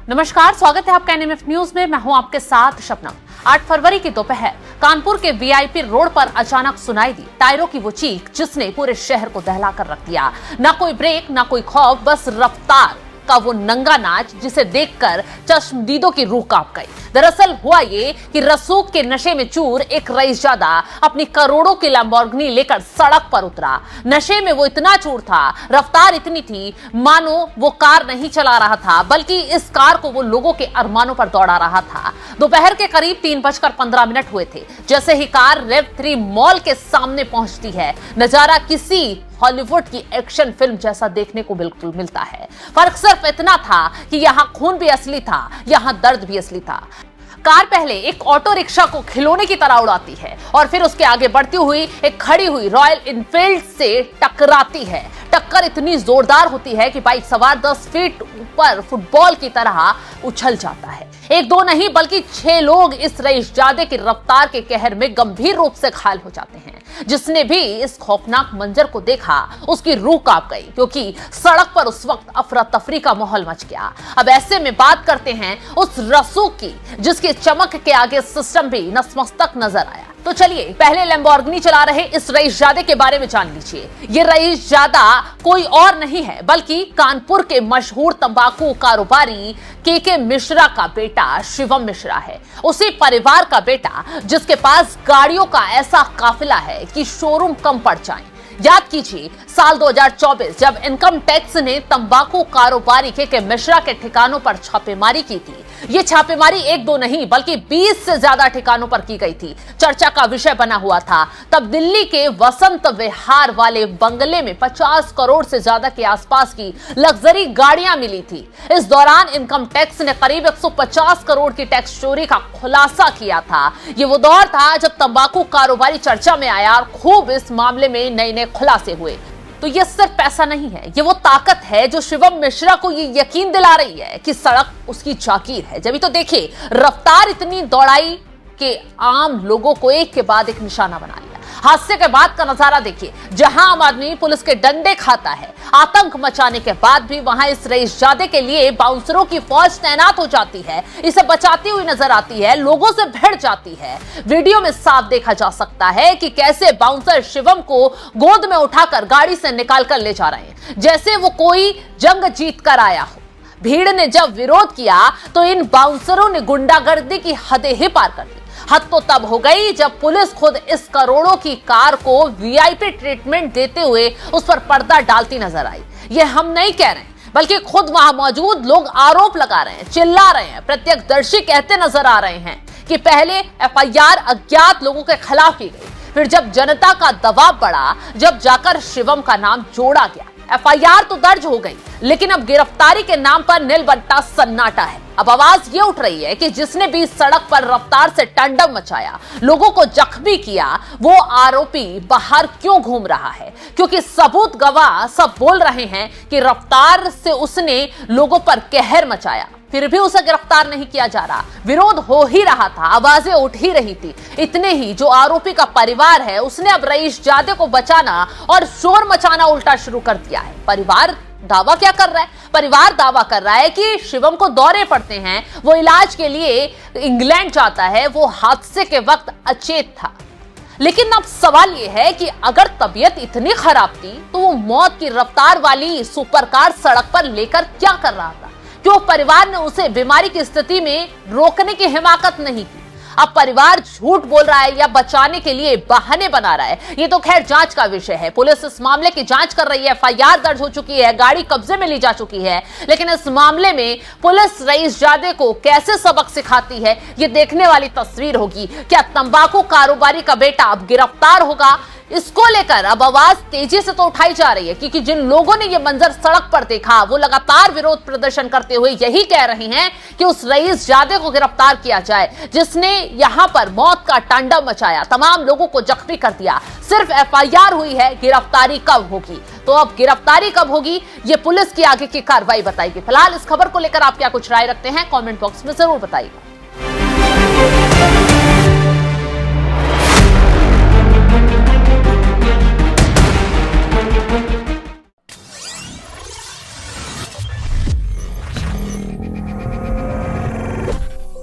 नमस्कार, स्वागत है आपका एनएमएफ न्यूज में। मैं हूं आपके साथ शबनम। 8 फरवरी की दोपहर कानपुर के वीआईपी रोड पर अचानक सुनाई दी टायरों की वो चीख जिसने पूरे शहर को दहला कर रख दिया। ना कोई ब्रेक, ना कोई खौफ, बस रफ्तार का वो नंगा नाच जिसे देखकर चश्मदीदों की रूह कांप गई। दरअसल हुआ ये कि रसूख के नशे में चूर एक रईसजादा अपनी करोड़ों की लैम्बोर्गिनी लेकर सड़क पर उतरा। नशे में वो इतना चूर था, रफ्तार इतनी थी मानो वो कार नहीं चला रहा था, बल्कि इस कार को वो लोगों के अरमानों पर दौड़ा रहा था। दोपहर के करीब 3:15 हुए थे जैसे ही कार रेव 3 मॉल के सामने पहुंचती है। नजारा किसी हॉलीवुड की एक्शन फिल्म जैसा देखने को बिल्कुल मिलता है। फर्क सिर्फ इतना था कि यहाँ खून भी असली था, यहाँ दर्द भी असली था। कार पहले एक ऑटो रिक्शा को खिलौने की तरह उड़ाती है और फिर उसके आगे बढ़ती हुई एक खड़ी हुई रॉयल एनफील्ड से टकराती है। टक्कर इतनी जोरदार होती है कि बाइक सवार 10 फीट ऊपर फुटबॉल की तरह उछल जाता है। एक दो नहीं बल्कि 6 लोग इस रईसजादे की रफ्तार के कहर में गंभीर रूप से घायल हो जाते हैं। जिसने भी इस खौफनाक मंजर को देखा उसकी रूह कांप गई, क्योंकि सड़क पर उस वक्त अफरा तफरी का माहौल मच गया। अब ऐसे में बात करते हैं उस रसूख की जिसके चमक के आगे सिस्टम भी नतमस्तक नजर आया। तो चलिए पहले लैम्बोर्गिनी चला रहे इस रईसजादे के बारे में जान लीजिए। ये रईसजादा कोई और नहीं है बल्कि कानपुर के मशहूर तंबाकू कारोबारी के मिश्रा का बेटा शिवम मिश्रा है। उसी परिवार का बेटा जिसके पास गाड़ियों का ऐसा काफिला है कि शोरूम कम पड़ जाए। याद कीजिए साल 2024 जब इनकम टैक्स ने तंबाकू कारोबारी के मिश्रा के ठिकानों पर छापेमारी की थी। ये छापेमारी एक दो नहीं बल्कि 20 से ज्यादा ठिकानों पर की गई थी। चर्चा का विषय बना हुआ था। तब दिल्ली के वसंत विहार वाले बंगले में 50 करोड़ से ज्यादा के आसपास की लग्जरी गाड़ियां मिली थी। इस दौरान इनकम टैक्स ने करीब 150 करोड़ की टैक्स चोरी का खुलासा किया था। ये वो दौर था जब तंबाकू कारोबारी चर्चा में आया और खूब इस मामले में नए खुलासे हुए। तो ये सिर्फ पैसा नहीं है, ये वो ताकत है जो शिवम मिश्रा को ये यकीन दिला रही है कि सड़क उसकी जागीर है। जब तो देखिए रफ्तार इतनी दौड़ाई कि आम लोगों को एक के बाद एक निशाना बना लिया। हादसे के बाद का नजारा देखिए, जहां आम आदमी पुलिस के डंडे खाता है। आतंक मचाने के बाद भी वहां इस रईसजादे के लिए बाउंसरों की फौज तैनात हो जाती है, इसे बचाती हुई नजर आती है, लोगों से भिड़ जाती है। वीडियो में साफ देखा जा सकता है कि कैसे बाउंसर शिवम को गोद में उठाकर गाड़ी से निकाल कर ले जा रहे हैं, जैसे वो कोई जंग जीत कर आया हो। भीड़ ने जब विरोध किया तो इन बाउंसरों ने गुंडागर्दी की हदें ही पार कर दी। हद तो तब हो गई जब पुलिस खुद इस करोड़ों की कार को वीआईपी ट्रीटमेंट देते हुए उस पर पर्दा डालती नजर आई। ये हम नहीं कह रहे हैं बल्कि खुद वहां मौजूद लोग आरोप लगा रहे हैं, चिल्ला रहे हैं, प्रत्यक्षदर्शी कहते नजर आ रहे हैं कि पहले एफआईआर अज्ञात लोगों के खिलाफ की गई, फिर जब जनता का दबाव बढ़ा, जब जाकर शिवम का नाम जोड़ा गया। एफआईआर तो दर्ज हो गई लेकिन अब गिरफ्तारी के नाम पर नीलबट्टा सन्नाटा है। अब आवाज ये उठ रही है कि जिसने भी सड़क पर रफ्तार से तांडव मचाया, लोगों को जख्मी किया, वो आरोपी बाहर क्यों घूम रहा है? क्योंकि सबूत गवाह सब बोल रहे हैं कि रफ्तार से उसने लोगों पर कहर मचाया, फिर भी उसे गिरफ्तार नहीं किया जा रहा। विरोध हो ही रहा था, आवाजें उठ ही रही थी। इतने ही जो आरोपी का परिवार है उसने अब रईसजादे को बचाना और शोर मचाना उल्टा शुरू कर दिया है। परिवार दावा क्या कर रहा है? परिवार दावा कर रहा है कि शिवम को दौरे पड़ते हैं, वो इलाज के लिए इंग्लैंड जाता है, वो हादसे के वक्त अचेत था। लेकिन अब सवाल यह है कि अगर तबीयत इतनी खराब थी तो वो मौत की रफ्तार वाली सुपरकार सड़क पर लेकर क्या कर रहा था? क्यों परिवार ने उसे बीमारी की स्थिति में रोकने की हिमाकत नहीं की? अब परिवार झूठ बोल रहा है या बचाने के लिए बहाने बना रहा है, ये तो खैर जांच का विषय है। पुलिस इस मामले की जांच कर रही है, एफआईआर दर्ज हो चुकी है, गाड़ी कब्जे में ली जा चुकी है। लेकिन इस मामले में पुलिस रईसजादे को कैसे सबक सिखाती है, ये देखने वाली तस्वीर होगी। क्या तंबाकू कारोबारी का बेटा अब गिरफ्तार होगा? इसको लेकर अब आवाज तेजी से तो उठाई जा रही है, क्योंकि जिन लोगों ने ये मंजर सड़क पर देखा वो लगातार विरोध प्रदर्शन करते हुए यही कह रहे हैं कि उस रईसजादे को गिरफ्तार किया जाए जिसने यहां पर मौत का तांडव मचाया, तमाम लोगों को जख्मी कर दिया। सिर्फ एफआईआर हुई है, गिरफ्तारी कब होगी? तो अब गिरफ्तारी कब होगी ये पुलिस की आगे की कार्रवाई बताएगी। फिलहाल इस खबर को लेकर आप क्या कुछ राय रखते हैं कमेंट बॉक्स में जरूर बताइएगा।